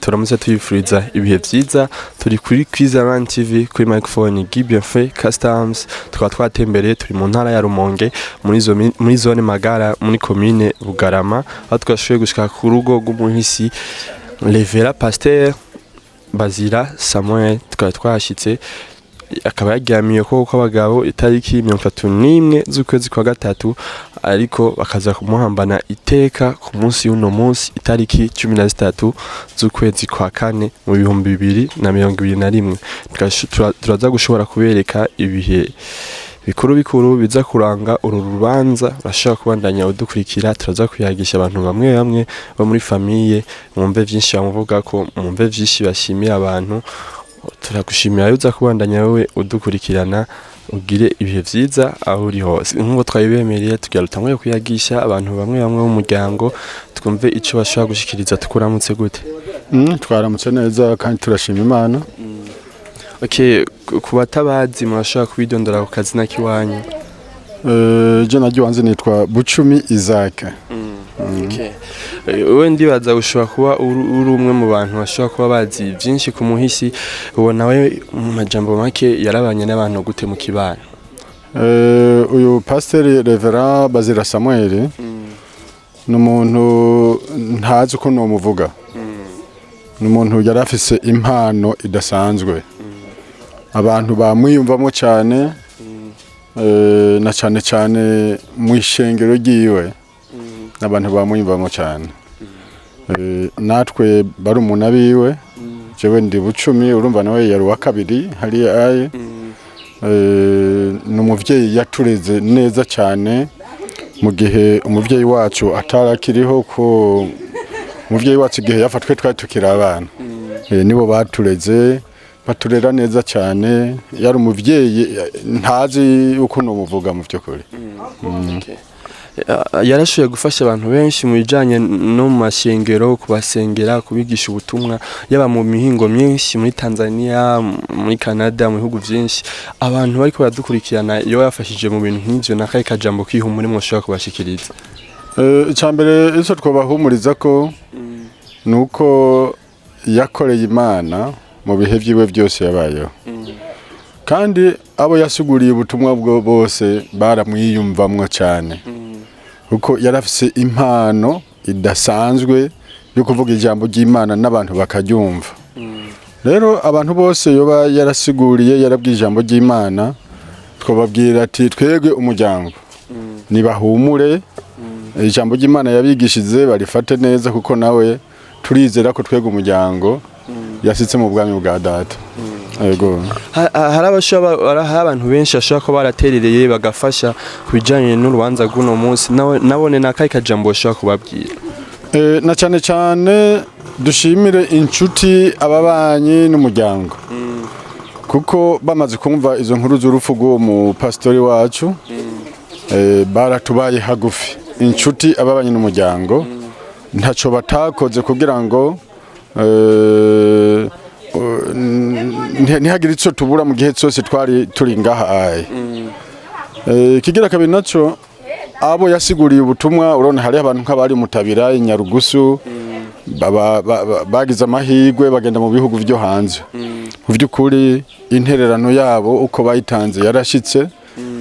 turamutse tuyifuriza ibihe vyiza. Turi kuri Kwizera TV kuri microphone Gibienfait Customs. Tukaba twatembereye turi mu ntara ya Rumonge muri zone Magara muri commune Bugarama, aho twashoboye gushika ku rugo rw'umuhisi Revera Pasteur Bazira Samuel. Tukaba twashitse akaba yaryamiye ko abagabo itariki 31 z'ukwezi kwa gatatu, ariko bakaza kumuhambana iteka ku munsi y'uno munsi itariki 13 z'ukwezi kwa kane mu 2021. Turaza gushobora kubereka ibihe bikuru biza kuranga uru rubanza. Urashaka kubandanya udukurikira, turaza kuyagisha abantu bamwe bamwe bo muri famille, mwumve vyinshi bamuvuga ko, mwumve vyinshi bashimira abantu. Turagushimira yuza kubandanya wowe udukurikirana, ugire ibihe vyiza aho uri hose. Nk'uko twabibemereye tugira rutanguye kuyagisha abantu bamwe bamwe mu muryango, twumve ico bashaka gushikiriza. Tukuramutse gute? Twaramutse neza kandi turashima Imana. Okay, ku batabazi murashaka kubidondora ku kazina kiwanyu? Je nagiwanze nitwa Bucumi Isaac. Okay. Wewe ndibaza ushobora kuba uri umwe mu bantu bashobora kuba bazi byinshi ku muhisi. Ubona we mu majambo make yarabanye n'abantu gute mu kibano? Uyu Pasteur Revera Bazira Samuel n'umuntu ntazi uko nomuvuga. N'umuntu yari afise impano idasanzwe. Abantu bamwiyumvamo cyane, na cyane mu ishengero ryiwe. Abantu bamwiyumvamo cyane. Natwe bari umuntu abiwe, jewe ndi Bucumi, urumva nawe yari wa kabiri hari aye. N'umuvyeyi yatureze neza cyane mu gihe umuvyeyi wacu atarakiriho, ko umuvyeyi wacu igihe yafatwe twari tukiri abana. Nibo batureze, baturera neza cyane. Yari umuvyeyi ntazi uko nomuvuga mu by'ukuri. Yarashoboye gufasha abantu benshi mu bijanye no mu mashengero, kubasengera, kubigisha ubutumwa, yaba mu mihingo myinshi muri Tanzania, muri Canada, mu bihugu byinshi. Abantu bariko baradukurikirana, iyo yafashije mu bintu nk'ivyo, nakaye kajambo kwihumure mushobora kubashikiriza? Icambere ico twabahumuriza ko nuko yakoreye Imana mu bihe vyiwe byose yabayeho, kandi abo yasuguriye ubutumwa bwo bose baramwiyumvamwo cyane, kuko yarafise impano idasanzwe yo kuvuga ijambo ry'Imana n'abantu bakaryumva. Rero abantu bose yoba yarasiguriye, yarabwiye ijambo ry'Imana, twababwira ati twebwe umuryango nibahumure, ijambo ry'Imana yabigishize barifate neza, kuko nawe turizera ko twebwe umuryango yasitse mu bwami bwa Data. Yego. Hari abantu benshi bashaka ko baraterereye bagafasha kubijanye n'urubanza rw'uno munsi, nabone nakaye kajambo bashaka kubabwira? Na cyane dushimire inshuti, ababanyi n'umuryango, kuko bamaze kumva izo nkuru z'urupfu rw'uwo mu pastori wacu, baratubaye hagufi. Inshuti, ababanyi n'umuryango ntaco batakoze kugira ngo ntihagire ico tubura mu gihe cyose twari turi ngaha aye. Kigira kabiri naco, abo yasiguriye ubutumwa, urona hari abantu nk'abari Mutabira, Nyarugusu, bagize amahirwe bagenda mu bihugu byo hanze. Mu by'ukuri intererano yabo uko bayitanze yarashitse,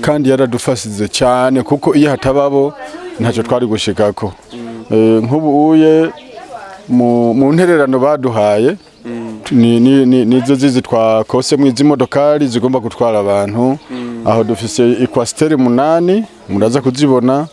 kandi yaradufasize cyane, kuko iyo hatababo ntacyo twari gushikako nk'ubuye mu ntererano baduhaye nizo zizi twakose mu izi modokari zigomba gutwara abantu aho dufise equastere 8 muraza kuzibona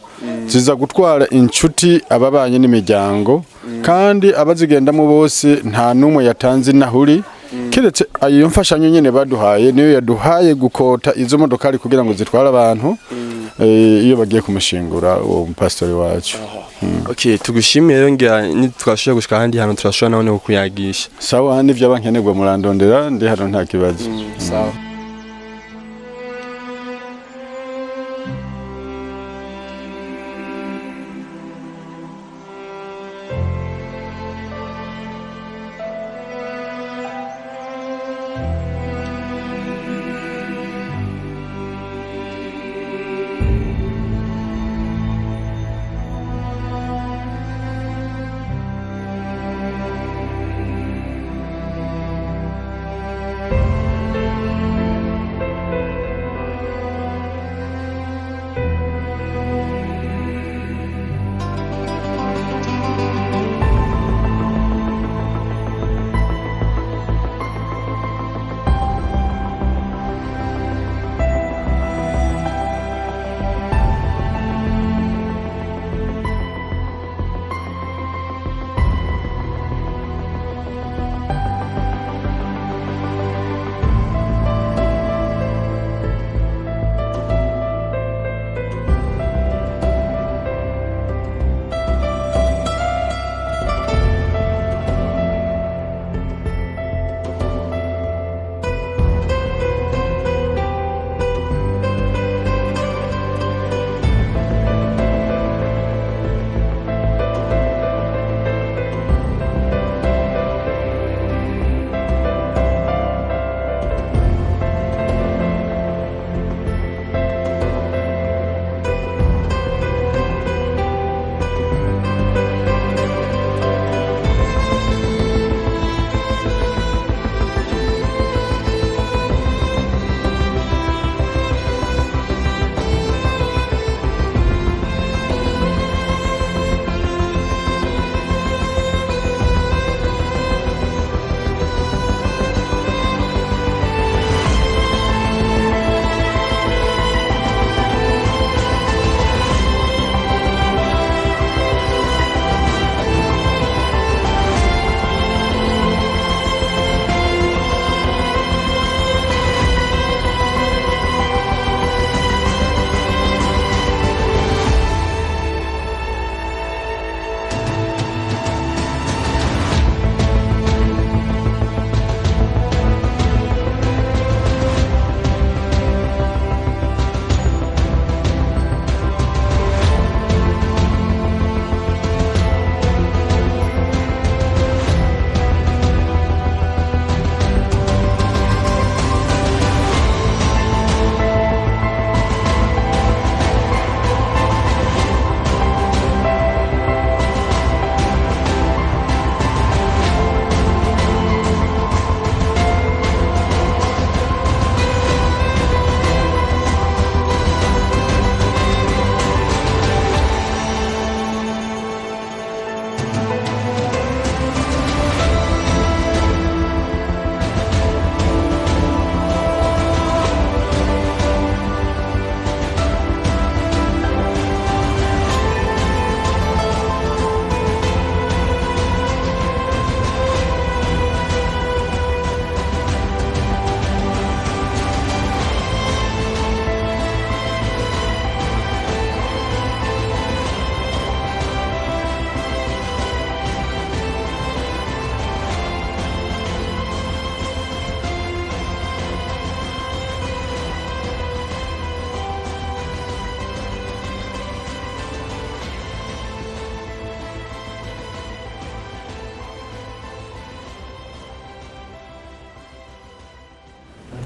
ziza gutwara inshuti ababanye n'imiryango kandi abazigendamo bose nta numwe yatanze nahuri kiretse ayo mfashanyo nyene baduhaye niyo yaduhaye gukota izo modokari kugira ngo zitware abantu iyo bagiye kumushingura uwo pastori wacu. Okay, tugushimiye rero ngira nitwashobora gushika handi hano turashobora none kuyagisha. Sawa n'ivyo abankenerwa murandondera ndi hano nta kibazo. Sawa.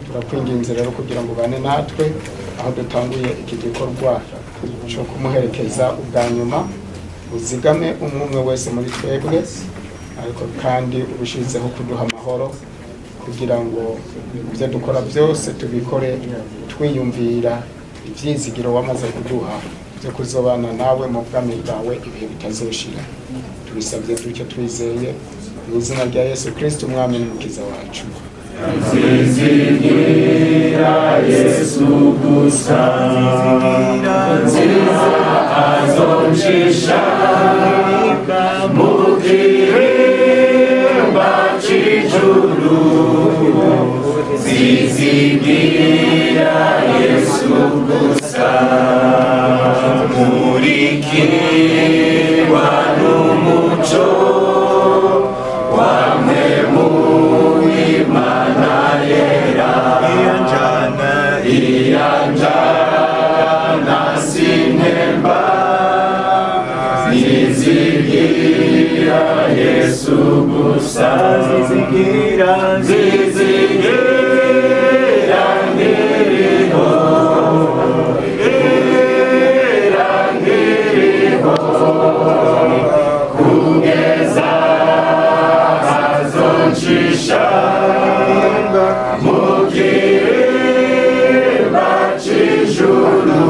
turakwinginze rero kugira ngo bane natwe aho dutanguye iki gikorwa cyo kumuherekeza ubwa nyuma uzigame umwe wese muri twebwe ariko kandi ubushizeho kuduha amahoro kugira ngo ibyo dukora byose tubikore twiyumvira ibyizigiro wamaze kuduha byo kuzobana nawe mu bwami bwawe ibihe bitazoshira. Tubisabye dutyo twizeye mu izina rya Yesu Kristo umwami n'umukiza wacu. Zizigira Yesu gusa, nziza azoncisha mu girimba c'ijuru. Zizigira Yesu gusa, murikirwa n'umuco wamwe mu Imana yera. Iyanjana sinemba, zizigira Yesu gusa. Zizigira ngiriho, kugeza azoncisha mu girimba c'ijuru.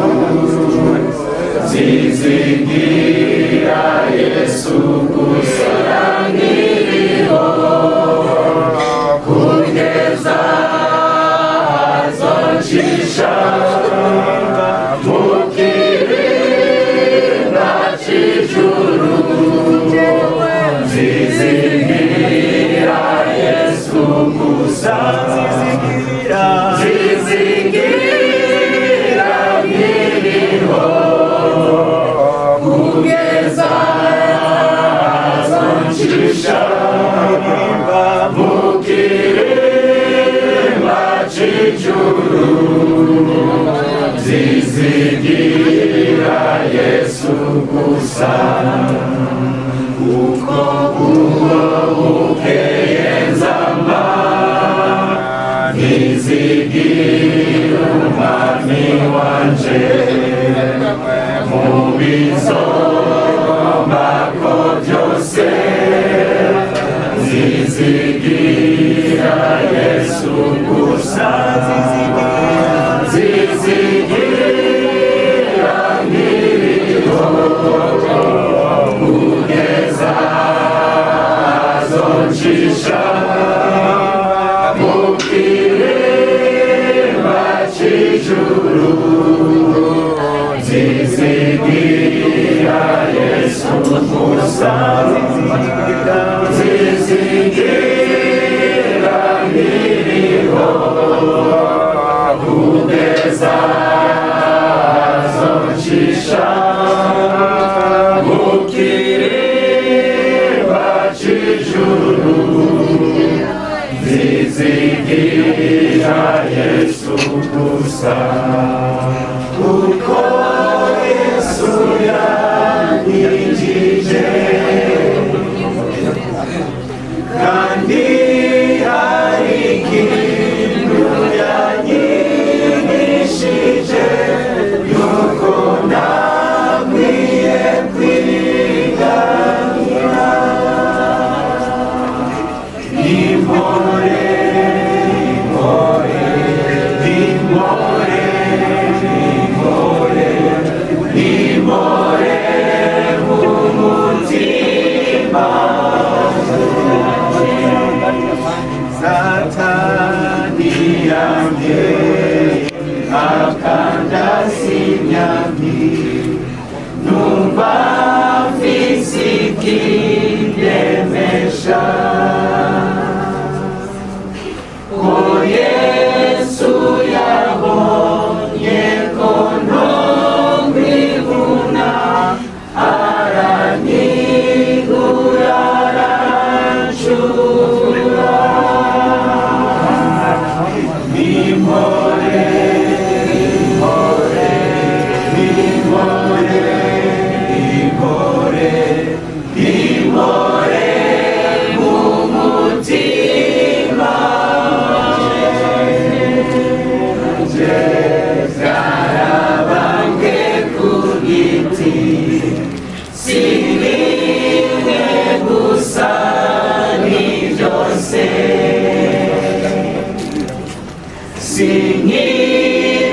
Zizigira Yesu gusa ngiriho, kugeza azoncisha mu girimba c'ijuru. Zizigira Yesu gusa, zizigira ngiriho, kugeza azoncisha mu girimba c'ijuru. Zizigira Yesu gusa, uko uwo bukeye nzamba, ntizigira umwami wanje. Mu bizombako byose, zizigira Yesu gusa. Zizigira ngiriho, kugeza azoncisha mu girimba c'ijuru. Zizigira Yesu gusa, zizigira ngiriho, kugeza azoncisha mu girimba c'ijuru. Zizigira Yesu gusa, kuko Yesu yanyigije kandi hari ikintu yanyigishije, yuko nakwiye kwiganyira. Impore, impore, impore, impore, impore mu mutima. Satani yanjye akandasimyambi, numva mfise ikindemesha. Ko Yesu yabonye ko ntomwibuna, aranyigura arancura. Impore, impore, impore, impore, impore mu mutima. Zarabange ku giti, sinimwe gusa ni byose.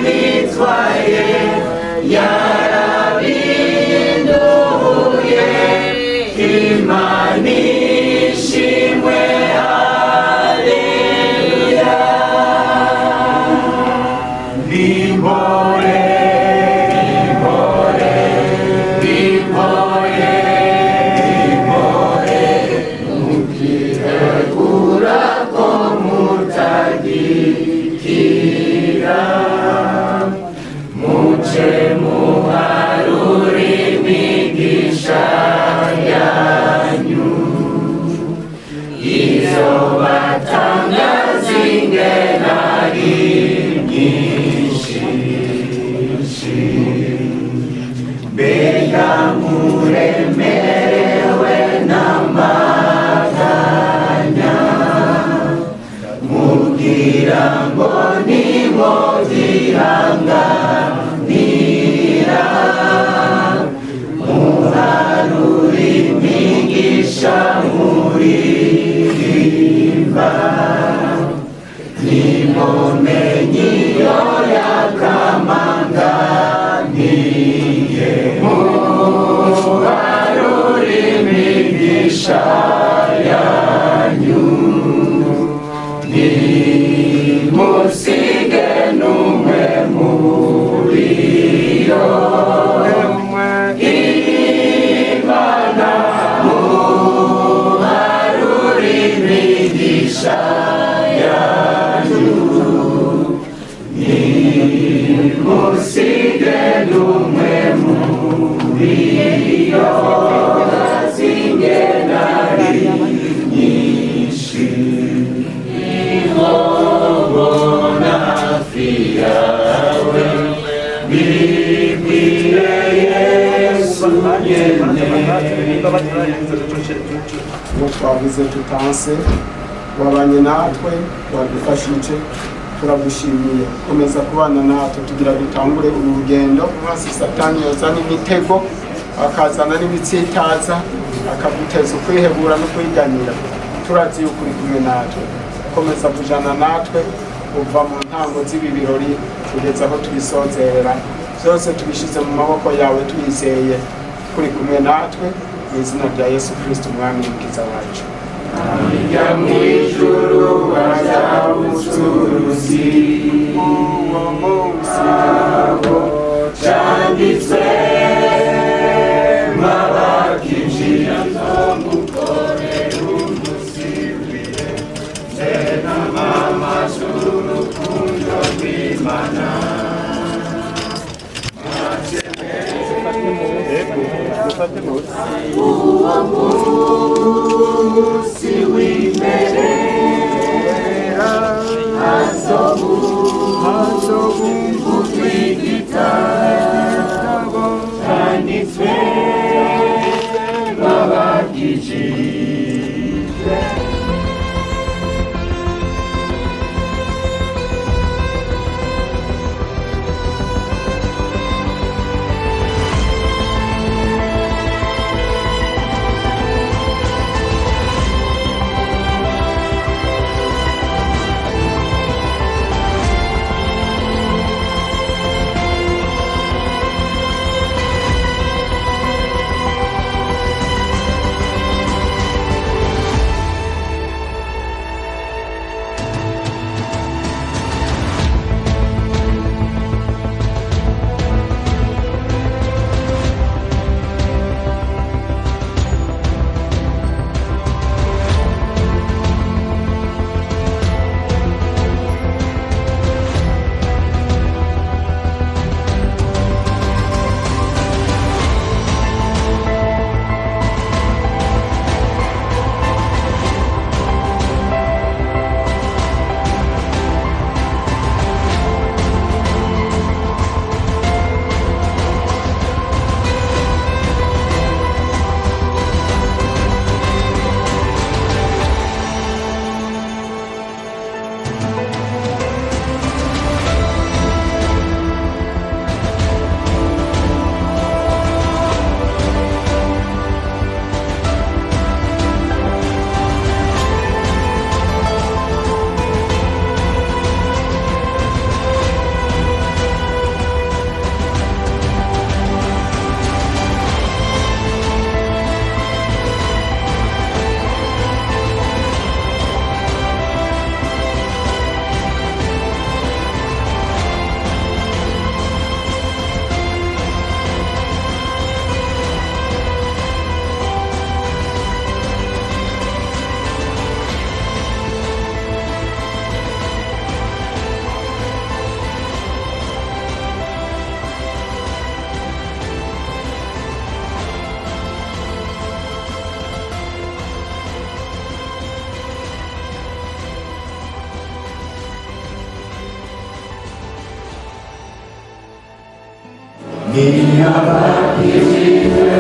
Sinkibitwaye yarabi uremerewe n'amaganya mubwira ngo nimubyihanganira muharure imigisha muririmba nimumenye iyo yakamanganiye muharure imigisha yanyu nimusige n'umwe muri yo Imana muharure imigisha yanyu nimusige n'umwe muri yo zingenari nyinshi ihobona hafi yawe bibwire Yesu nyene uwo twavuze tutanse wabanye natwe wadufashije turagushimiye komeza kubana natwe tugira dutangure uru rugendo mwasi satani yozana imitego akazana n'ibitsitaza akaguteza ukwihebura no kwiganyira turazi yuko uri kumwe natwe komeza kujana natwe uva mu ntango z'ibi birori kugeza aho tubisozerera byose tubishize mu maboko yawe twizeye kuri kumwe natwe mu izina rya Yesu Kristo umwami n'umukiza wacu Ajya mw'ijuru azabucuruzi uwo munsi abo cyanditswe mabakinjira mukorera umusibire tena mama z'urukundo rw'Imana uwo munsi w'imbere hazobumvuzwa igitabo cyanditswe babakijijwe Minha barriga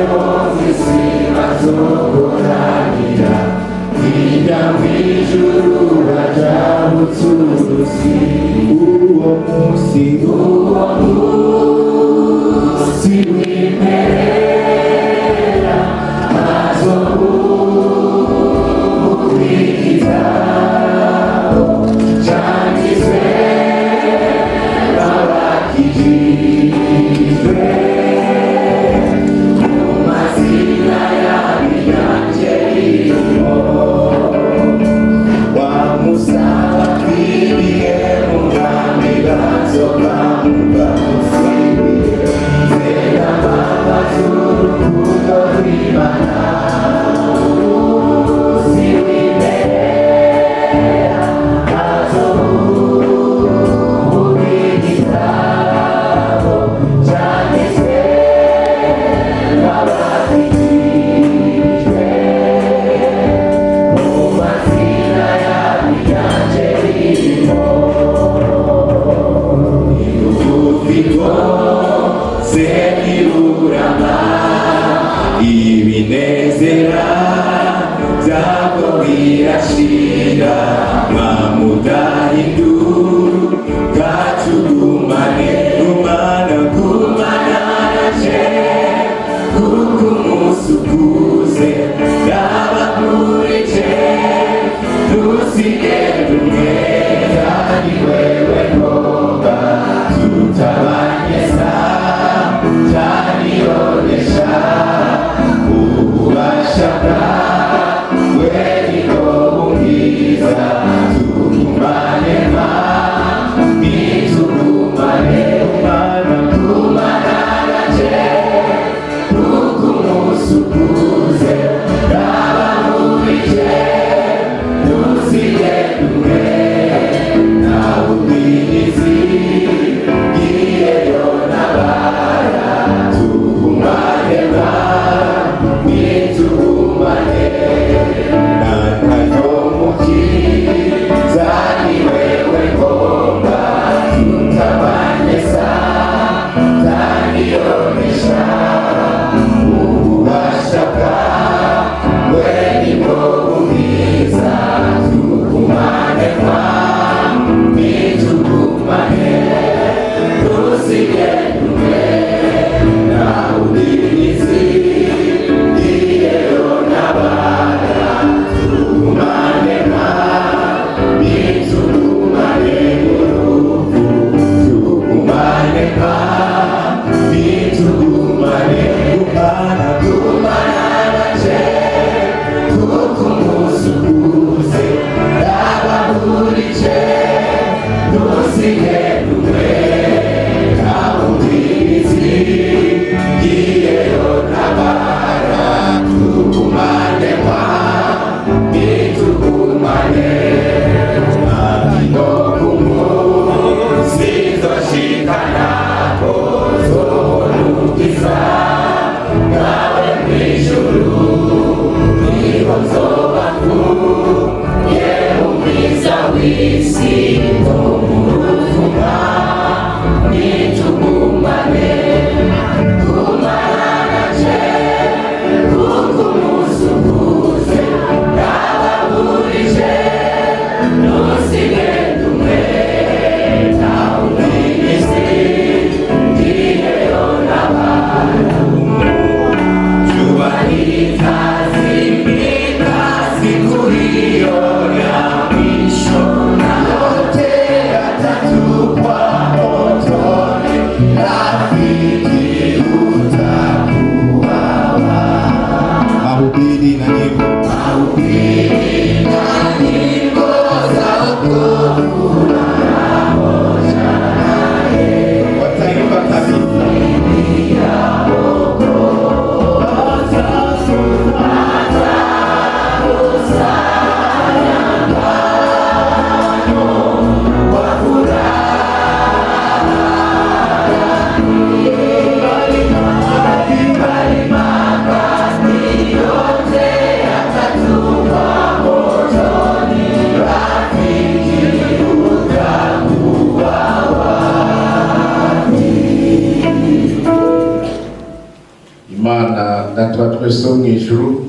twese mu ijuru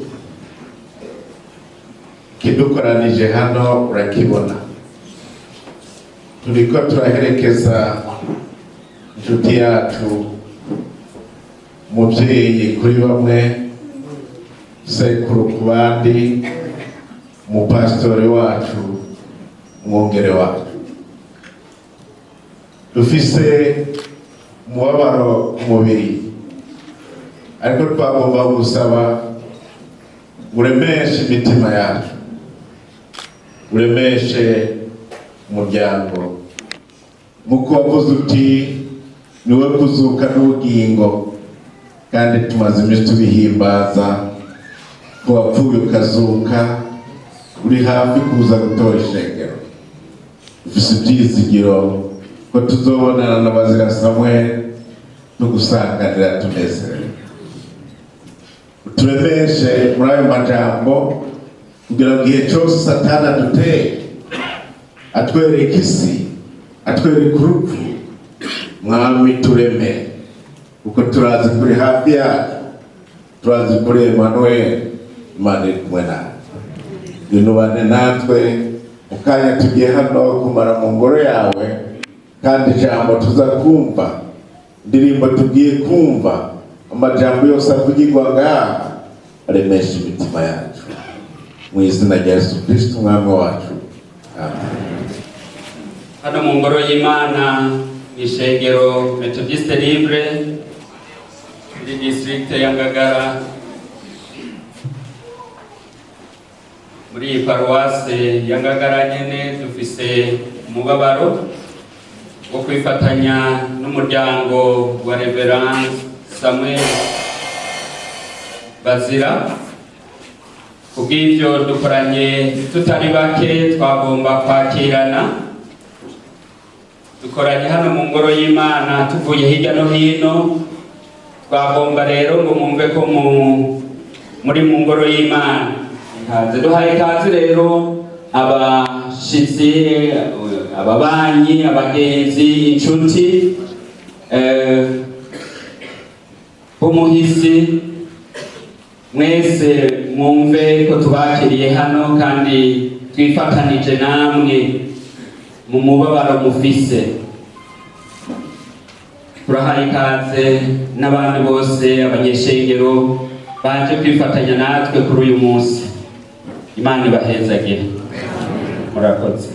kidukoranije hano urakibona. Turiko turaherekeza inshuti yacu, umuvyeyi kuri bamwe, sekuru ku bandi, umupasitori wacu, umwongere wacu. Dufise umubabaro ku mubiri, ariko twagomba gusaba uremeshe imitima yacu, uremeshe umuryango. Muko wavuze uti niwe kuzuka n'ubugingo, kandi tumaze iminsi tubihimbaza ko wapfuye ukazuka, uri hafi kuza gutora ishengero. Dufise ivyizigiro ko tuzobonana na Bazira Samuel tugusanganira tunezerewe. Turemeshe muri ayo majambo kugira ngo igihe cyose Satani aduteye atwereka isi, atwereka urupfu, Mwami tureme, kuko turazi kuri hafi yacu, turazi kuri Emmanuel, Imana iri kumwe natwe. Inubane natwe mukanya tugiye hano kumara mu ngoro yawe, kandi ijambo tuza kumva, indirimbo tugiye kumva, amajambo yose avugirwa ngaha aremesha imitima yacu, mu izina rya Yesu Kristo umwami wacu, amen. Hano mu ngoro y'Imana ishengero Methodiste Libre muri district ya Ngagara, muri paroisse ya Ngagara nyene, dufise umubabaro wo kwifatanya n'umuryango wa Reverend Samuel Bazira. Kubw'ivyo dukoranye tutari bake, twagomba kwakirana. Dukoranye hano mu ngoro y'Imana tuvuye hirya no hino, twagomba rero ngo mwumve ko muri mu ngoro y'Imana. Duhaye ikaze rero abashitsi, ababanyi, abagenzi, inshuti b'umuhisi, mwese mwumve ko tubakiriye hano kandi twifatanije namwe mu mubabaro mufise. turahaye ikaze n'abandi bose abanyeshengero baje kwifatanya natwe kuri uyu munsi. Imana ibahezagire. Murakoze.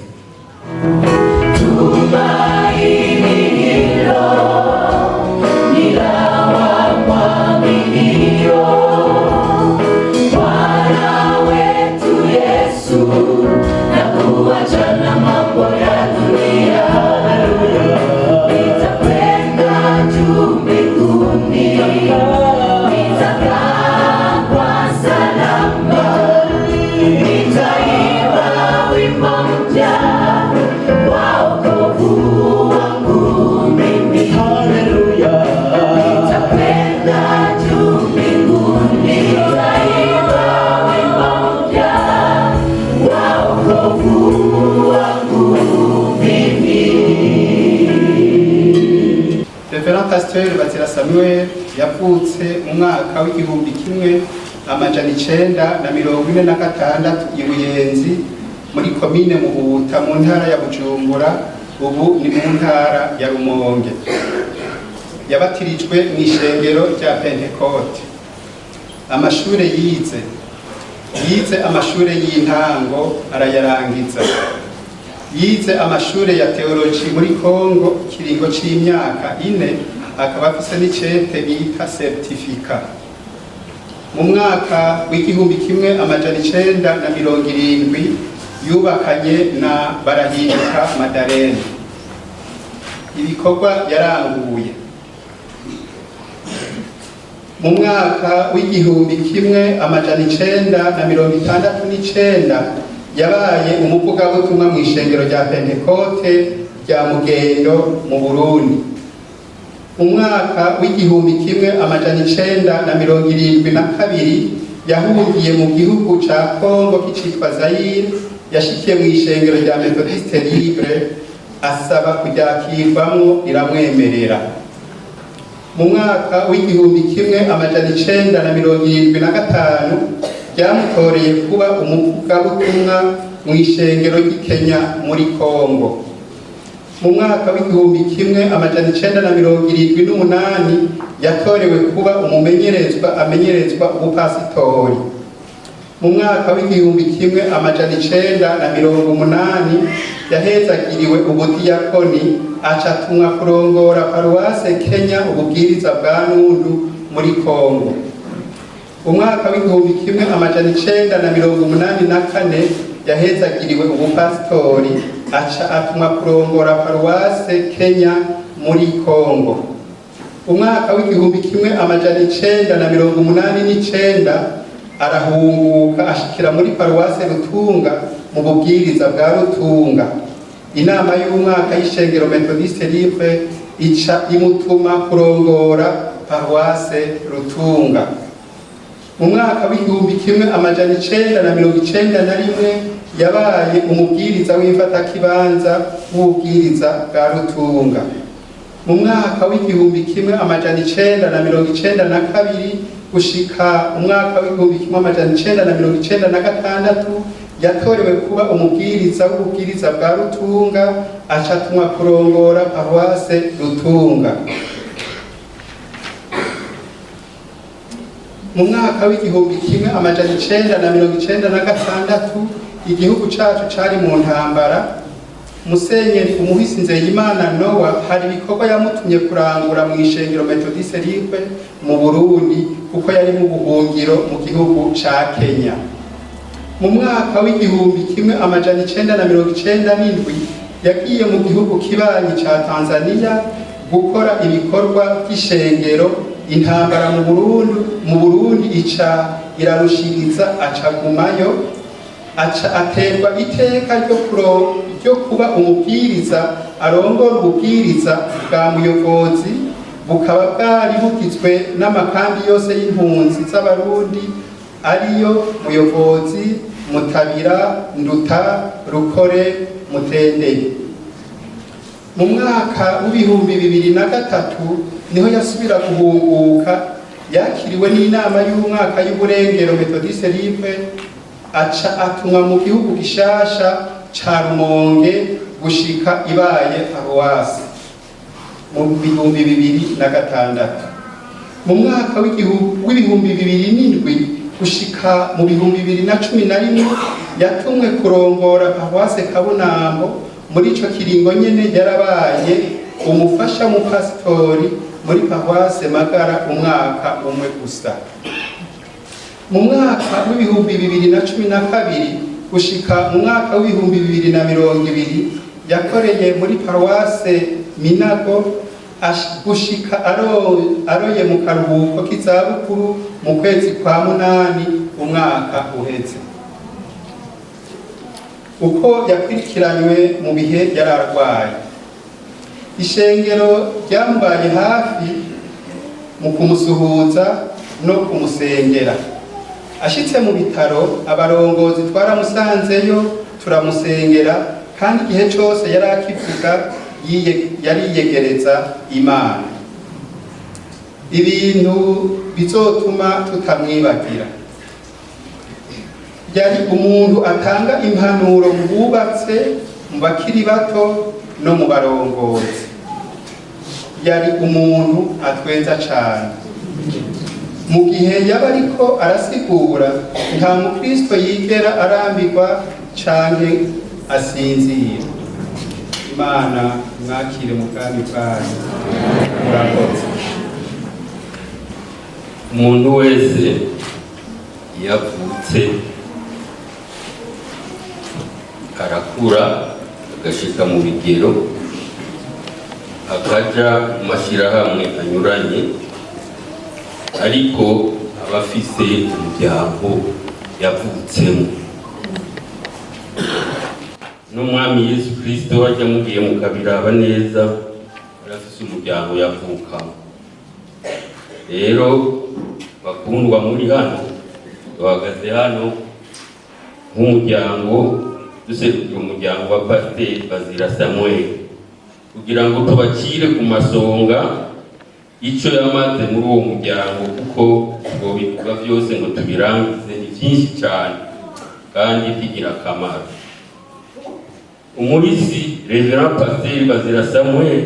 Reverend Pasteur Batira Samuel yavutse mu mwaka w'igihumbi kimwe amajana 946 i Buyenzi muri komine Muhuta mu ntara ya Bujumbura, ubu ni mu ntara ya Rumonge. Yabatirijwe mu ishengero rya Pentecote. Amashure yize amashure y'intango arayarangiza. Yize amashure ya teoloji muri Kongo kiringo c'imyaka 4, akaba afise n'icete bita certificat. Mu mwaka w'igihumbi kimwe amajana 970 yubakanye na Barahinduka Madalene. Ibikorwa yaranguye. Mu mwaka w'igihumbi kimwe amajana 969 yabaye umuvugabutumwa mu ishengero rya Pentecote rya Mugendo mu Burundi. Mu mwaka w'igihumbi kimwe amajana 972 yahungiye mu gihugu ca Kongo kicitwa Zaire, yashikiye mu ishengero rya Methodiste Libre asaba kuryakirwamwo riramwemerera. Mu mwaka w'igihumbi kimwe amajana 975 byamutoreye kuba umuvugabutumwa mu ishengero ry'Ikenya muri Kongo. Mu mwaka w'igihumbi kimwe amajana 978 yatorewe kuba amenyerezwa ubupasitori. Mu mwaka w'igihumbi kimwe amajana 980 yahezagiriwe ubudiyakoni, acatumwa kurongora paruwase Kenya ububwiriza bwa Nundu muri Kongo. Umwaka w'igihumbi kimwe amajana 984 yahezagiriwe ubupasitori, aca atumwa kurongora paruwase Kenya muri Kongo. Umwaka w'igihumbi kimwe amajana 989 arahunguka ashikira muri paruwase Rutunga mu bubwiriza bwa Rutunga. Inama y'umwaka y'ishengero Methodiste Libre ica imutuma kurongora paruwase Rutunga. Mu mwaka w'igihumbi kimwe amajana 991 yabaye umubwiriza w'imfatakibanza w'ubwiriza bwa Rutunga. Mu mwaka w'igihumbi kimwe amajana 992 gushika umwaka w'igihumbi kimwe amajana 996 yatorewe kuba umubwiriza w'ubwiriza bwa Rutunga, acatumwa kurongora paruwase Rutunga. Mu mwaka w'igihumbi kimwe amajana 996 igihugu cacu cari mu ntambara. Musenyeri Umuhisi Nzeyimana Noah hari ibikorwa yamutumye kurangura mu ishengero Methodiste Libre mu Burundi, kuko yari mu buhungiro mu gihugu ca Kenya. Mu mwaka w'igihumbi kimwe amajana 997 yagiye mu gihugu kibanyi ca Tanzania gukora ibikorwa by'ishengero. Intambara mu Burundi ica irarushiriza, acagumayo, aca aterwa iteka ryo kuba umubwiriza arongora ububwiriza bwa Muyobozi, bukaba bwari bugizwe n'amakambi yose y'impunzi z'Abarundi ariyo Muyobozi, Mutabira, Nduta, Rukore, Mutendeye. Mu mwaka w'ibihumbi 2003 niho yasubira guhunguka, yakiriwe n'inama y'umwaka y'uburengero Methodiste Libre, aca atumwa mu gihugu gishasha ca Rumonge gushika ibaye paruwasi. mu bihumbi 2006. Mu mwaka w'ibihumbi 2007 gushika mu bihumbi 2011 yatumwe kurongora Paruwase Kabunambo. Muri ico kiringo nyene yarabaye umufasha mu pasitori muri Paruwase Magara umwaka umwe gusa. Mu mwaka w'ibihumbi 2012 gushika mu mwaka w'ibihumbi 2020 yakoreye muri Paruwase Minago gushika aroye mu karuhuko k'izabukuru mu kwezi kwa munani umwaka uheze. Uko yakurikiranywe mu bihe yararwaye, ishengero ryambaye hafi mu kumusuhuza no kumusengera. Ashitse mu bitaro abarongozi twaramusanzeyo turamusengera, kandi igihe cyose yari akivuga yariyegereza Imana, ibintu bizotuma tutamwibagira. Yari umuntu atanga impanuro mu bubatse, mu bakiri bato no mu barongozi. Yari umuntu atwenza cyane. Mu gihe yaba ariko arasigura, nta mukristo yigera arambirwa canke asinzira. Imana mwakire mu bwami bwayo. Murakoze. Umuntu wese yavutse arakura agashika mu bigero akaja mu mashyirahamwe anyuranye, ariko aba afise umuryango yavutsemo. N'umwami Yesu Kristo wajya amubwiye mu kabiraba neza, arafise umuryango yavukamo. Rero bakundwa muri hano, bahagaze hano nk'umuryango, duserukira umuryango wa Pasiteri Bazira Samuel, kugira ngo tubakire ku masonga icyo yamaze muri uwo muryango, kuko ngo bivuga byose ngo tubirangize ni byinshi cyane kandi bigira akamaro. Umurisi Reverend Pasiteri Bazira Samuel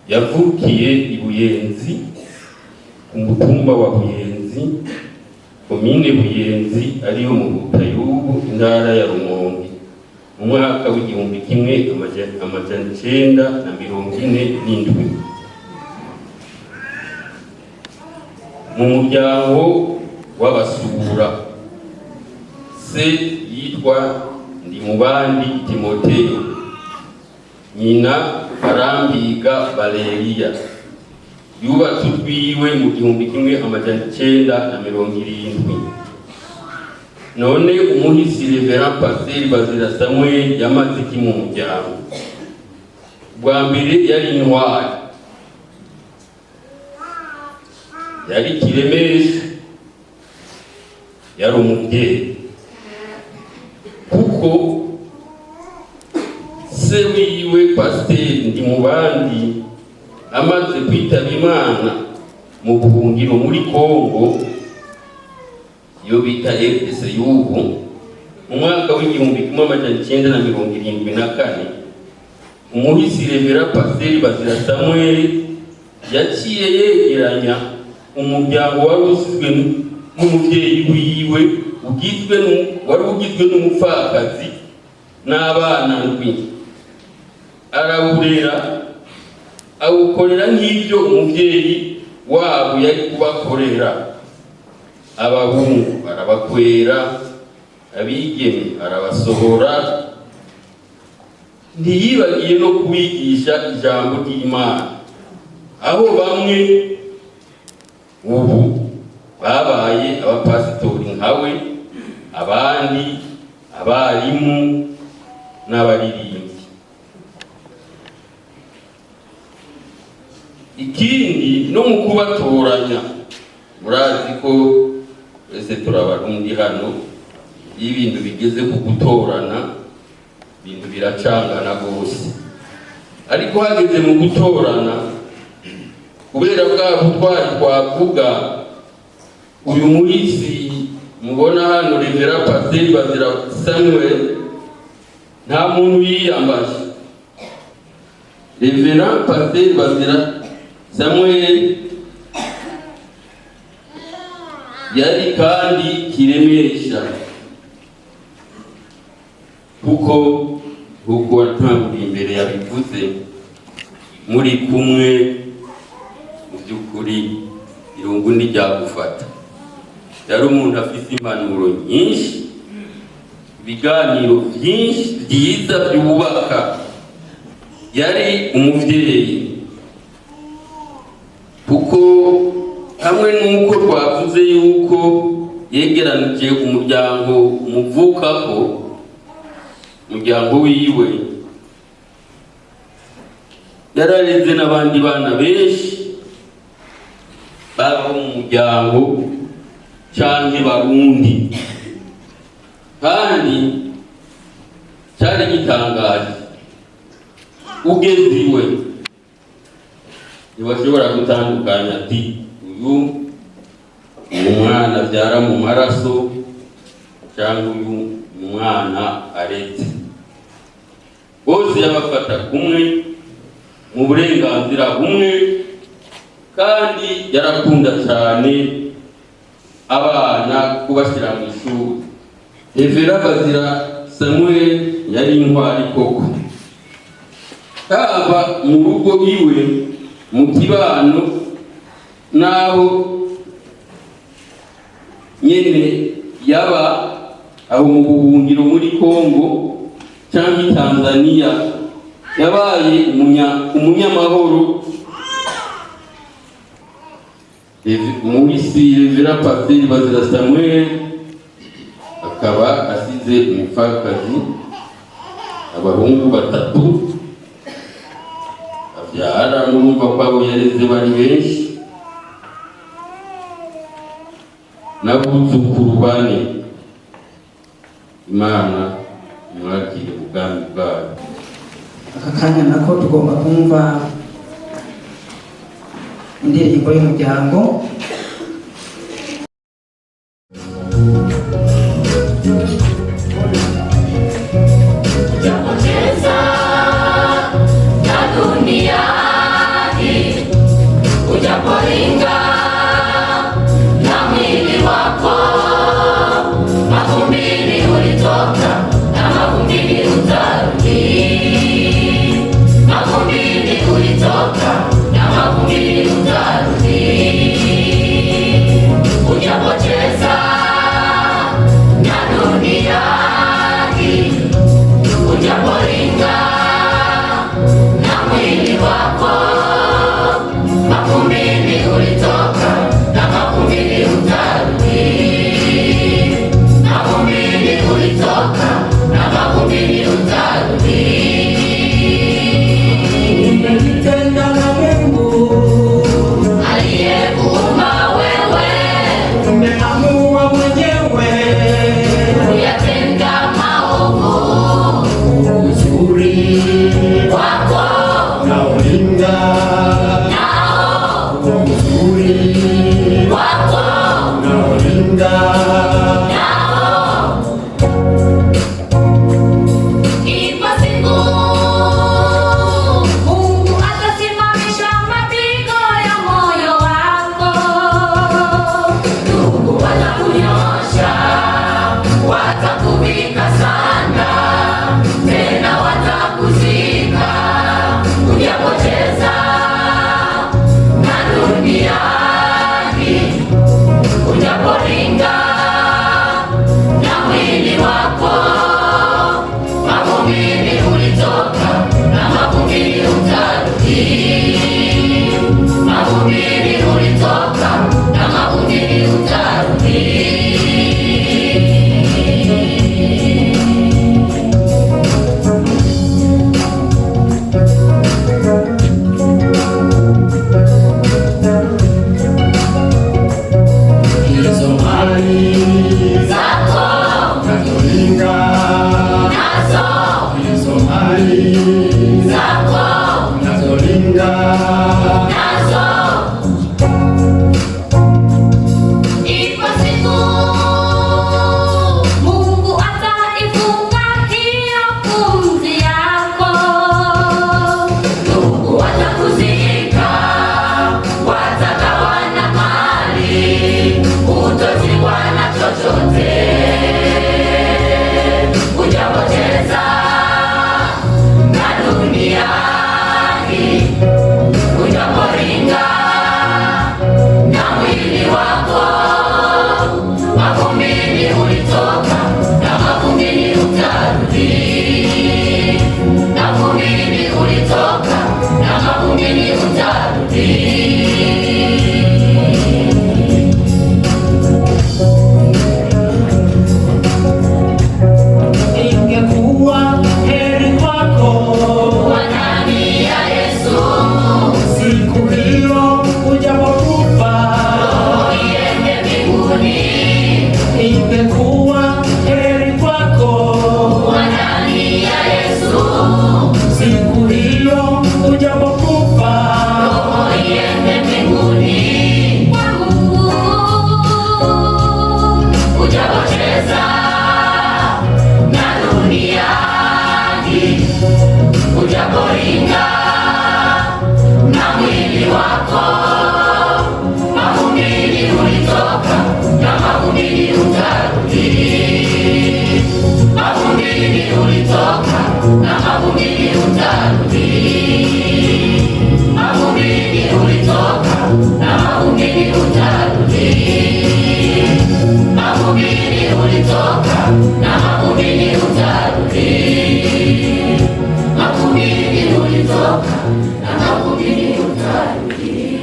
yavukiye i Buyenzi, ku mutumba wa Buyenzi, komine Buyenzi ariyo mu Butayubu, intara ya Rumonge, mu mwaka w'igihumbi kimwe amajana 947. Mu muryango w'abasura, se yitwa Ndimubandi Timoteyo, nyina Arambiga Valeria. Yubatse utwiwe mu gihumbi kimwe amajana 970. None umuhisi Reverend Pasiteri Bazira Samuel yamaze iki mu muryango? Bwa mbere yari intwari, yari kiremesha, yari umubyeyi, kuko se wiwe Pasiteri Ndimubandi amaze kwitaba Imana mu buhungiro muri Kongo, iyo bita RDC y'ubu, mu mwaka w'igihumbi kimwe amajana 974, umuhisi Reverend Pasiteri Bazira Samuel yaciye yegeranya umuryango wari usizwe n'umubyeyi wiwe wari ugizwe n'umupfakazi n'abana ndwi, arawurera awukorera nk'ibyo umubyeyi wabo yari kubakorera. Abahungu arabakwera, abigeme arabasohora, ntiyibagiye no kubigisha ijambo ry'Imana, aho bamwe ubu babaye abapasitori nkawe, abandi abarimu n'abaririmbyi. Ikindi no mu kubatoranya, murazi ko ese turabarundi hano, iyo ibintu bigeze ku gutorana ibintu biracangana gose, ariko hageze mu gutorana, kubera bwa butwari twavuga, uyu muhisi mubona hano Reverend Pasiteri Bazira Samuel nta muntu yiyambaje, Reverend Pasteur Bazira Samuel yari kandi kiremesha kuko watanguriye imbere yabivuze muri kumwe mu by'ukuri irungu ntiryagufata. Yari umuntu afite impanuro nyinshi, ibiganiro byinshi byiza byubaka. Yari umuvyeyi kuko hamwe nuko twavuze yuko yegeranije umuryango umuvukako, umuryango wiwe yarareze n'abandi bana benshi baba mu muryango canke barundi, kandi cyari gitangaje ugeze iwe ntibashobora gutandukanya ati uyu ni umwana abyara mu maraso cyangwa uyu ni umwana aretse. Bose yabafata kumwe mu burenganzira bumwe, kandi yarakunda cyane abana kubashyira mu ishuri. Reverend Bazira Samuel yari intwari koko, haba mu rugo iwe, mu kibano, naho nyene yaba aho mu buhungiro muri Kongo cyangwa Tanzania, yabaye umunyamahoro. Muri Reverend Pasteur Bazira Samuel akaba asize umupfakazi, abahungu 3 abyara, n'umva kwabo yareze bari benshi, n'abuzukuru 4. Imana mwakire ubwami bwayo. Aka kanya nako tugomba kumva indirimbo y'umuryango. wako, mavumbini ulitoka na mavumbini utarudi. Mavumbini ulitoka na mavumbini utarudi. Mavumbini ulitoka na mavumbini utarudi. Mavumbini ulitoka na mavumbini utarudi. Mavumbini ulitoka na mavumbini utarudi.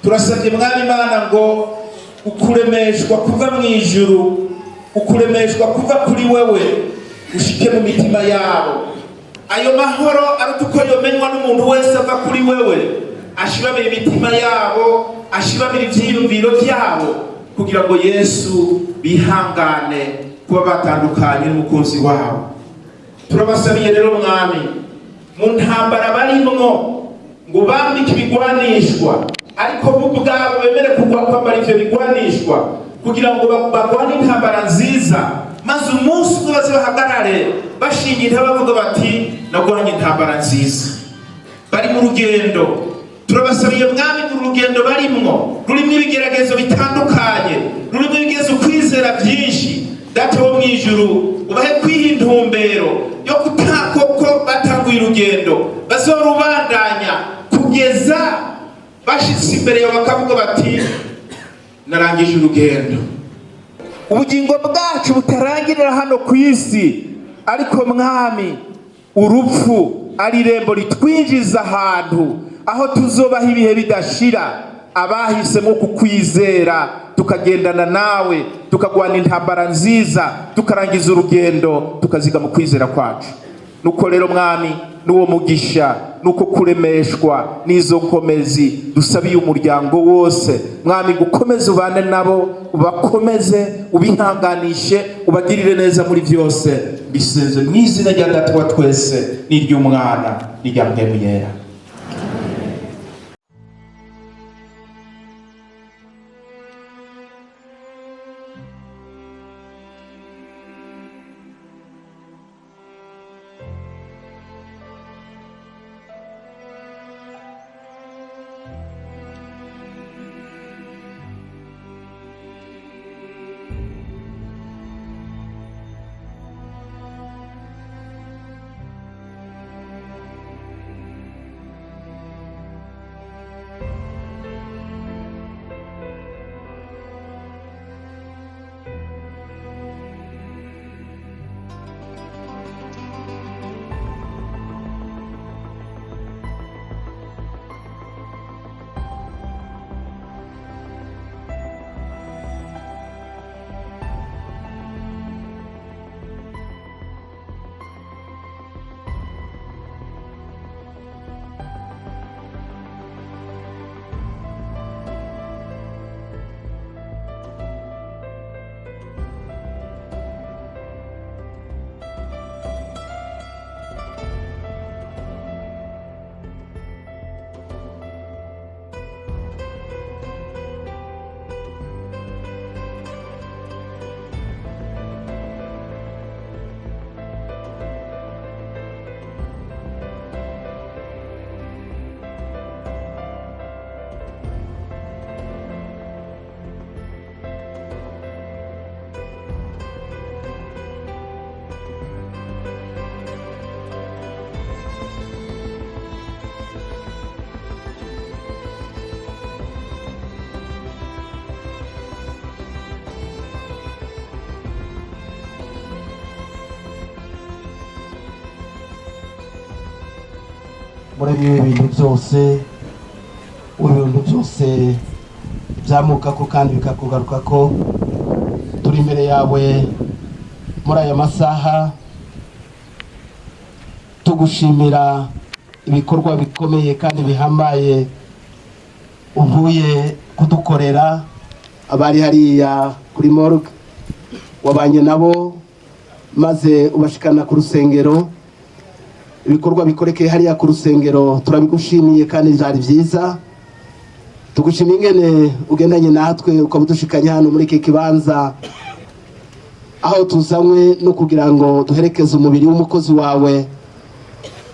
Turasabye mwami Imana ngo ukuremeshwa kuva mu ijuru, ukuremeshwa kuva kuri wewe ushike mu mitima yabo. Ayo mahoro aruta uko yomenywa n'umuntu wese ava kuri wewe, ashibamira imitima yabo, ashibamira ivyiyumviro vyabo, kugira ngo Yesu bihangane kuba batandukanye n'umukunzi wabo. Turabasabiye rero mwami, mu ntambara barimwo ngo bambike ibigwanishwa, ariko bo ubwabo bemere kugwa kwambara ivyo bigwanishwa, kugira ngo bagwane intambara nziza, maze umunsi umwe baze bahagarare bashingira bavuga bati nagwanye intambara nziza. Bari mu rugendo, turabasabiye mwami mu rugendo barimwo, rurimo ibigeragezo bitandukanye, rurimo ibigeragezo kwizera byinshi. Data wo mwijuru, ubahe kwiha intumbero yo kutakoko batanguye urugendo bazorubandanya kugeza bashitse imbere yawe bakavuga bati narangije urugendo. Ubugingo bwacu butarangirira hano ku isi, ariko mwami urupfu ari irembo ritwinjiza ahantu aho tuzobaho ibihe bidashira. Abahisemo kukwizera tukagendana nawe, tukagwana intambara nziza, tukarangiza urugendo, tukaziga mu kwizera kwacu. Nuko rero mwami, nuwo mugisha, nuko kuremeshwa n'izo nkomezi dusabiye umuryango wose, mwami gukomeze ubane nabo, ubakomeze, ubihanganishe, ubagirire neza muri byose. Bisenze mu izina rya Data wa twese n'iry'Umwana n'irya Mpwemu Yera. muremyi w'ibintu byose, ibintu byose byamukako kandi bikakugarukako, turi imbere yawe muri aya masaha tugushimira ibikorwa bikomeye kandi bihambaye uvuye kudukorera. Abari hariya kuri morgue wabanye nabo maze ubashikana ku rusengero, ibikorwa bikorekeye hariya ku rusengero turabigushimiye kandi byari byiza. Tugushimiye ingene ugendanye natwe ukabudushikanya hano muri iki kibanza aho tuzanywe no kugira ngo duherekeze umubiri w'umukozi wawe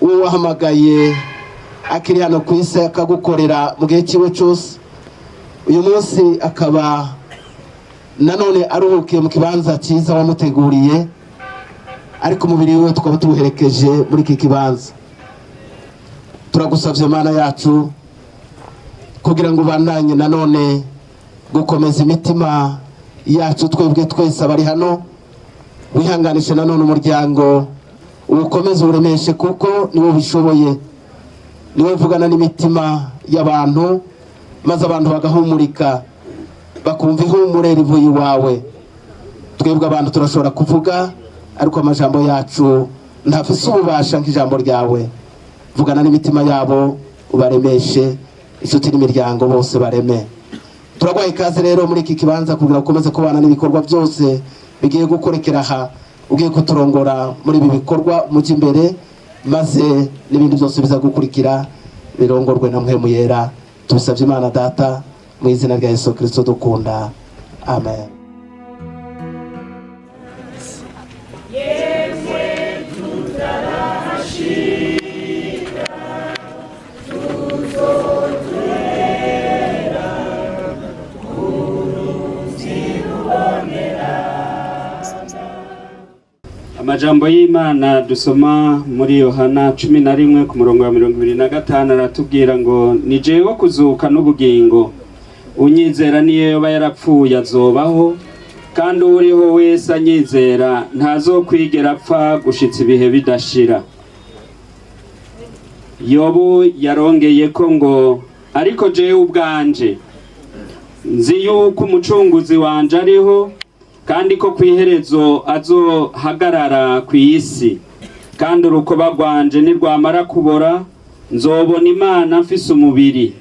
uwo wahamagaye akiri hano ku isi akagukorera mu gihe cyiwe cyose. Uyu munsi akaba nanone aruhukiye mu kibanza cyiza wamuteguriye, ariko umubiri we tukaba tuwuherekeje muri iki kibanza. Turagusavye Mana yacu kugira ngo ubandanye nanone gukomeza imitima yacu twebwe twese abari hano, wihanganishe nanone umuryango, ukomeze uremeshe kuko niwe bishoboye, niwe uvugana n'imitima y'abantu maze abantu bagahumurika bakumva ihumure rivuye iwawe. Twebwe abantu turashobora kuvuga ariko amajambo yacu ntafise ububasha nk'ijambo ryawe. Vugana n'imitima yabo ubaremeshe, inshuti n'imiryango bose bareme. Turagwaye ikaze rero muri iki kibanza kugira ukomeze kubana n'ibikorwa byose bigiye gukorekera aha, ugiye kuturongora muri ibi bikorwa mu cy'imbere, maze n'ibindi byose biza gukurikira birongorwe na Mpwemu Yera. Tubisabye Imana Data mu izina rya Yesu Kristo dukunda, amen. Amajambo y'Imana dusoma muri Yohana 11 ku murongo wa 25 aratubwira ngo ni jewe kuzuka n'ubugingo, unyizera niyo yoba yarapfuye azobaho, kandi uriho wese anyizera ntazokwigera apfa gushitsa ibihe bidashira. Yobu yarongeye ko ngo ariko jewe ubwanje nzi yuko umucunguzi wanje ariho, kandi ko kwiherezo azohagarara ku isi, kandi urukoba rwanje nirwamara kubora nzobona Imana mfise umubiri,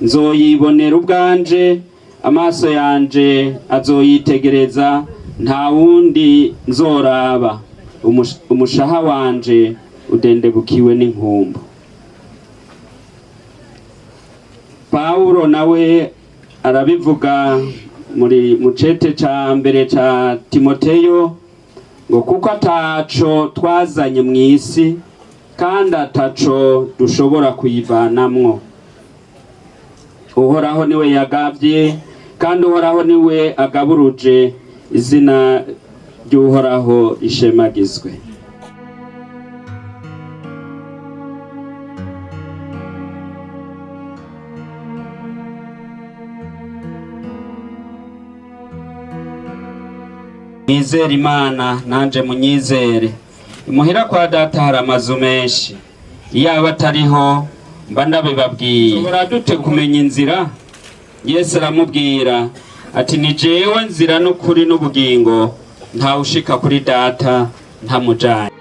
nzoyibonera ubwanje, amaso yanje azoyitegereza, nta wundi nzoraba, umushaha wanje udendebukiwe n'inkumbu. Paulo nawe arabivuga muri mucete ca mbere ca Timoteyo ngo kuko ataco twazanye mu isi kandi ataco dushobora kuyivanamwo. Uhoraho niwe yagavye kandi Uhoraho niwe agaburuje, izina ry'Uhoraho ishemagizwe. Mwizere Imana nanje munyizere. Imuhira kwa data hari amazu menshi, iyaba atariho mba ndabibabwiye. Tubura dute kumenya inzira? Yesu aramubwira ati ni jewe nzira n'ukuri n'ubugingo, nta ushika kuri data ntamujanye.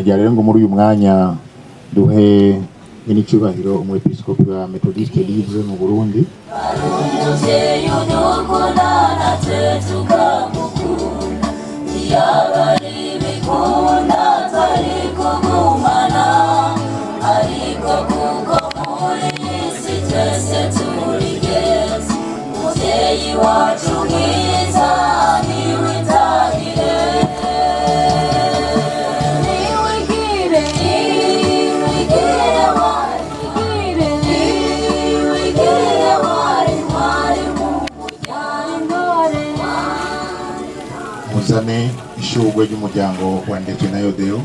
nagira rero ngo muri uyu mwanya duhe n'icyubahiro umwepiskopi wa Methodiste Libre mu Burundi muzane ishurwe ry'umuryango wa Ndekwe na Yodeo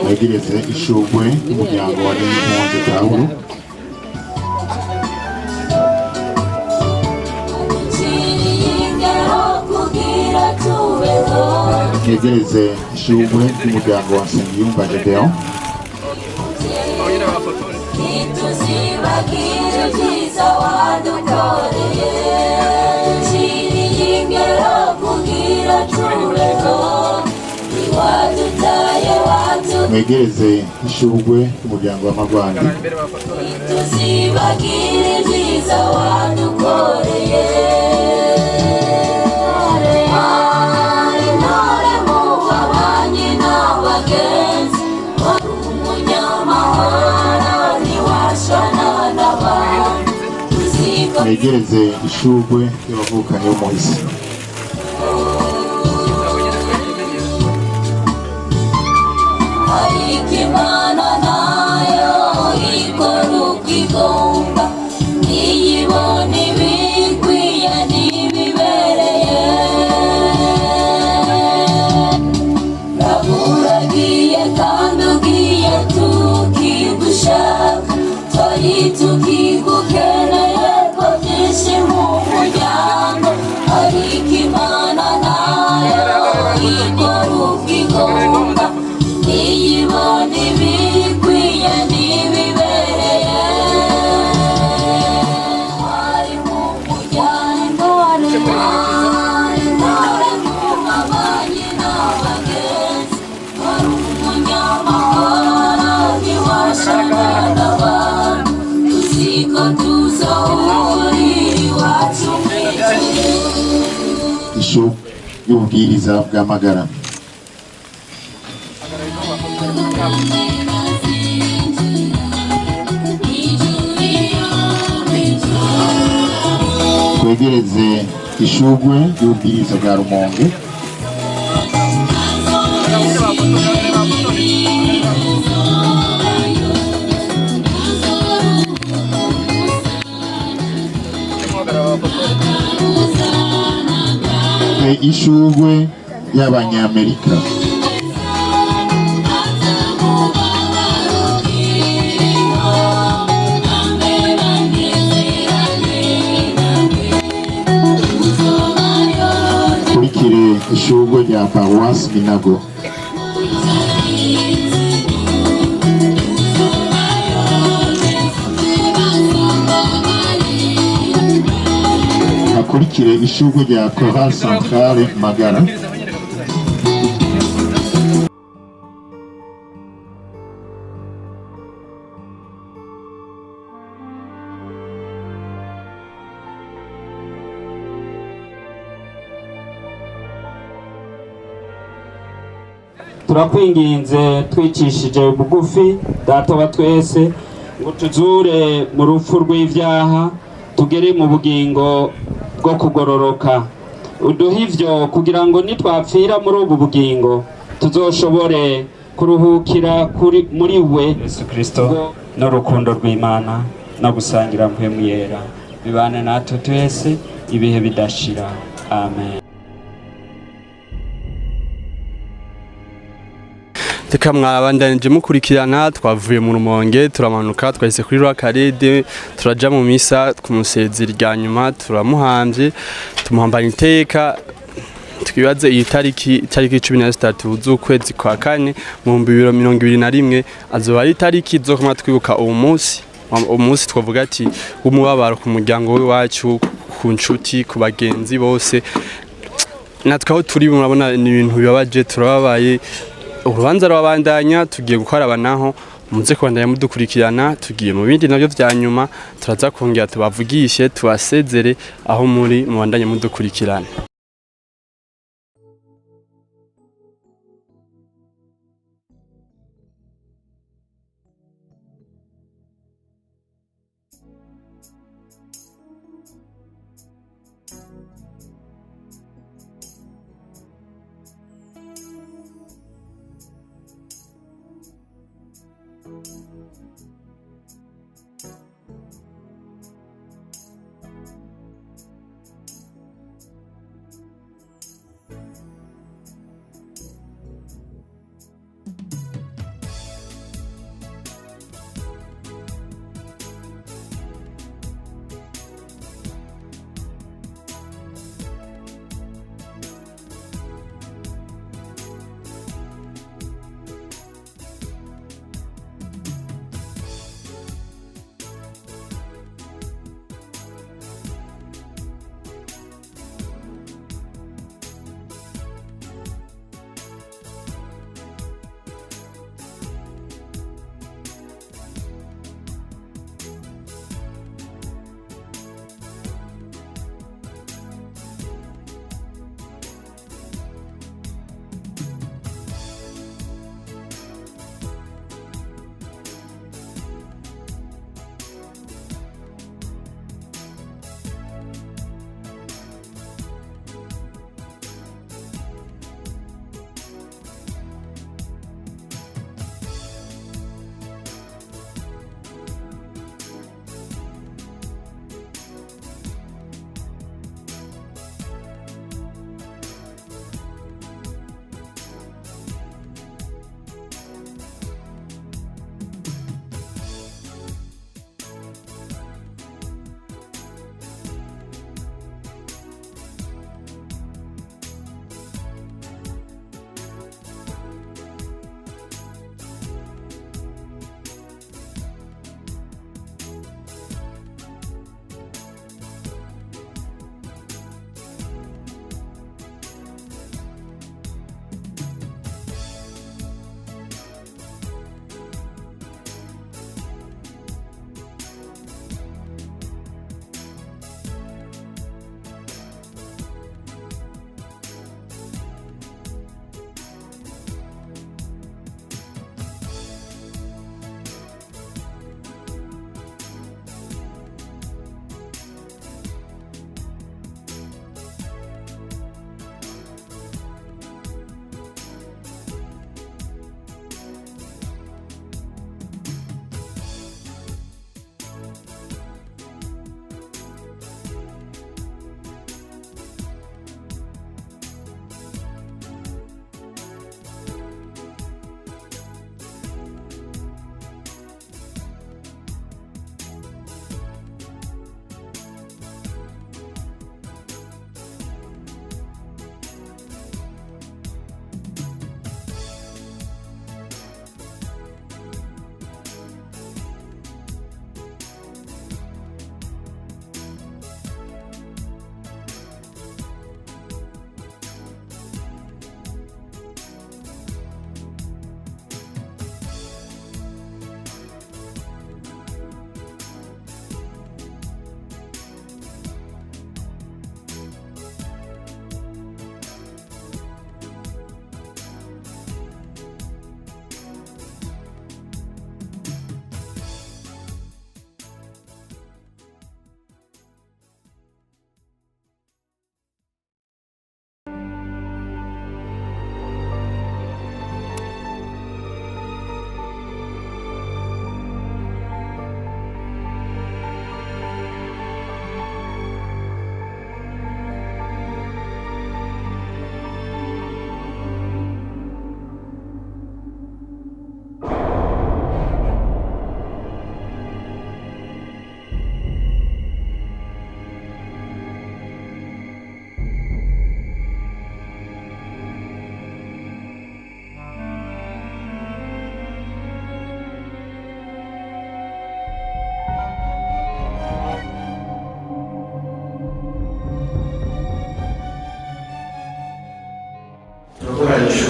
yegereze ishurwe ry'umuryango wa Ndekwe Pawulo yegereze ishurwe ry'umuryango wa Nsengiyumva Gedeon mwegereze ishurwe ry'umuryango wa Magwandi mwegereze ishurwe y'abavukanye b'umuhisi ishurwe y'ububwiriza bw'amagara twegereze ishurwe y'ububwiriza bwa Rumonge ishurwe y'Abanyamerika kurikire ishurwe rya Paroisse Minago hakurikire ishurwe rya Chorale Centrale Magara turakwinginze twicishije bugufi data wa twese ngo tuzure mu rupfu rw'ivyaha tugere mu bugingo bwo kugororoka uduhe ivyo kugira ngo nitwapfira muri ubu bugingo tuzoshobore kuruhukira muri we Yesu Kristo n'urukundo rw'Imana no gusangira mpwemu yera bibane natwe twese ibihe bidashira amen. Teka mwabandanije mukurikirana twavuye mu Rumonge turamanuka twahise kuri Rwakarede turaja mu misa ku musezeri rya nyuma turamuhamvye tumuhambanya iteka twibaze iyi tariki 13 z'ukwezi kwa kane mu 2021 azoba ari tariki izokoma twibuka umunsi twavuga ati umubabaro ku muryango w'iwacu, ku nshuti, ku bagenzi bose. Natwe aho turi murabona ni ibintu bibabaje, turababaye. Urubanza rwabandanya, tugiye gukoraba naho muze kubandanya mudukurikirana, tugiye mu bindi nabyo vya nyuma, turaza kongera tubavugishe, tubasezere aho muri mubandanye mudukurikirana.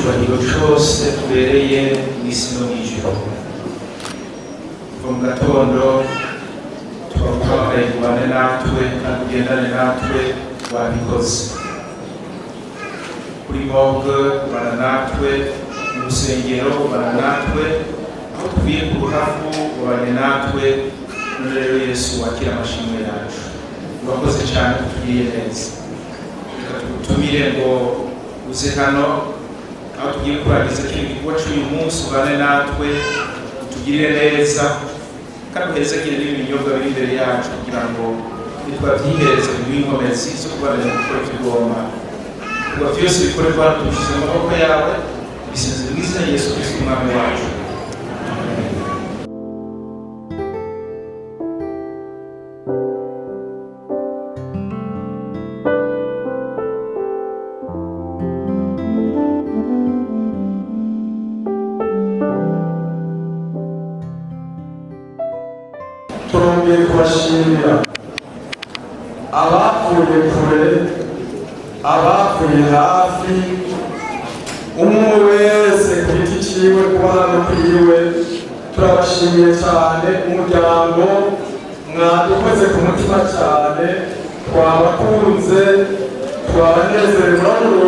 icubahiro cose tubereye mw'isi no mw'ijuru. Kuva mu gatondo twaguhamagaye kubane natwe kandi ugendane natwe, wabikoze. Kuri morgue ubana natwe, mu rusengero ubana natwe, aho tuvuye ku ruhavu ubane natwe. None rero Yesu, wakira amashimwe yacu, urakoze cyane kutugiriye neza. Reka tugutumire ngo uze hano aho tugiye kurangiza kino gikorwa cy'uyu munsi, ubane natwe utugirire neza kandi uherezagire n'ibinyobwa biri imbere yacu, kugira ngo nitwavyihereza biduhe inkomezi zo kubanira gukora ivyo ugomba. Kuba vyose bikorerwa tubishyize mu maboko yawe, bisinze mu izina rya Yesu Kristo umwami wacu. turongeye kubashimira abapfuye kure, abapfuye hafi, umwe wese ku giti ciwe kuba hano kwiwe. Turabashimiye cyane umuryango, mwadukoze ku mutima cyane, twabakunze, twabanezerewe. Muri uru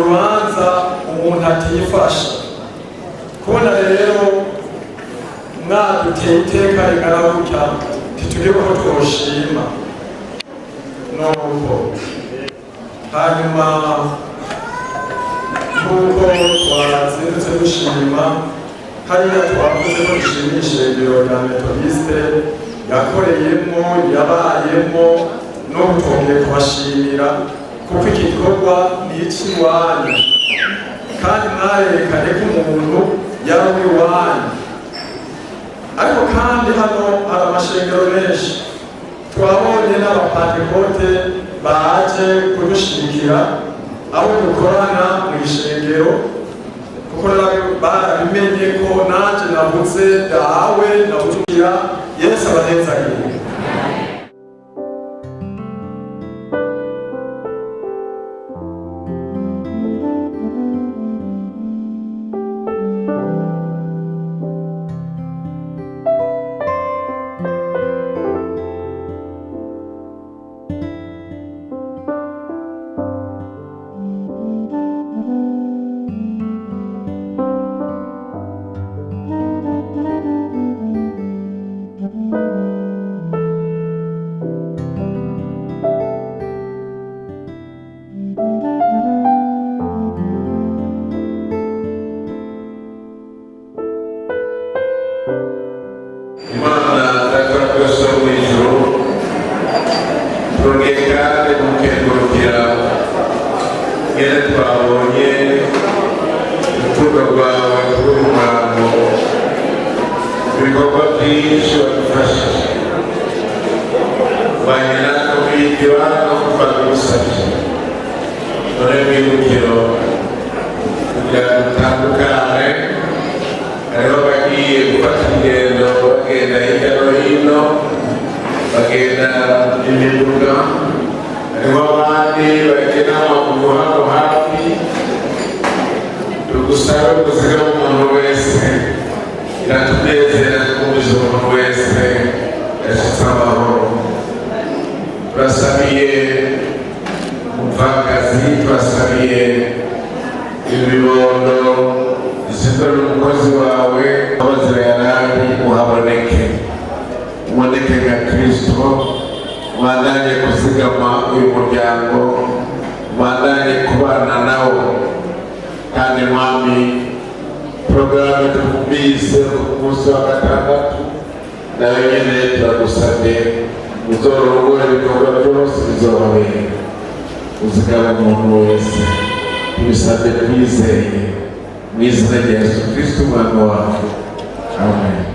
rubanza umuntu atifasha, kubona rero mwaduteye iteka rigana gutya, ntitugire ko twoshima. Nuko hanyuma nk'uko twazindutse dushima, hariya twavuze ko dushima ishengero rya Methodiste yakoreyemo, yabayemo, no twongeye kubashimira kuko iki gikorwa ni icy'iwanyu kandi mwarerekanye ko umuntu yari uw'iwanyu. Ariko kandi hano hari amashengero menshi, twabonye n'abapantekote baje kudushigikira aho dukorana mu ishengero, kuko barabimenye ko nanje nabuze dawe nabugira. Yesu abanezagire. Uzigaba umuntu wese ibisabwe twizeye mu izina rya Yesu Kristo umwami wacu. Amen.